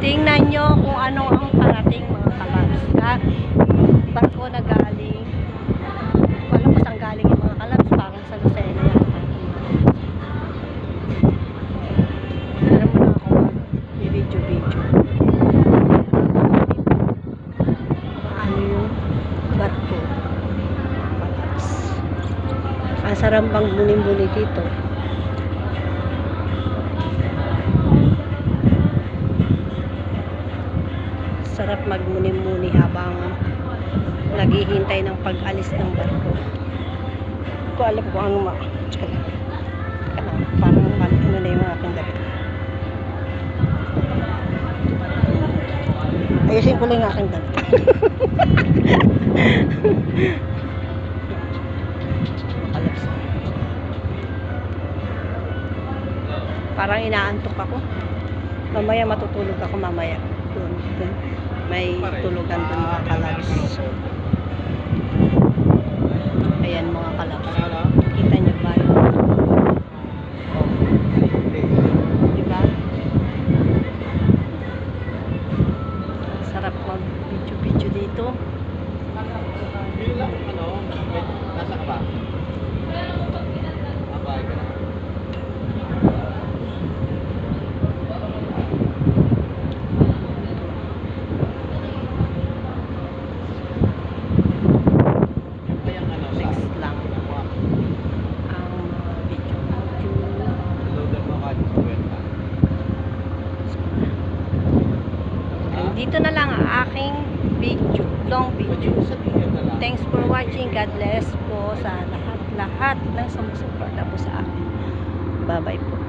Tingnan nyo kung ano ang parating mga kalabs. Barko na galing. Wala pa saan galing yung mga kalabs. Parang sa Lucena yata. Alam mo na ako mag-video. Paano yung barko? Mga kalabs. Ang sarap bang muni-muni dito. Sarap magmuni-muni habang naghihintay ng pag-alis ng barko. Hindi ko alam kung ano parang ano na yung aking damit. Ayusin ko lang yung aking damit. Parang inaantok ako. Mamaya matutulog ako mamaya. Doon. May tulugan doon mga kalabs. Ayan mga kalabs. Kita nyo ba? Diba? Sarap mag-video dito. Nasa ka ba? Abay ka na. Dito na lang ang aking video, long video. Thanks for watching. God bless po sa lahat ng sumusuporta po sa akin. Bye-bye po.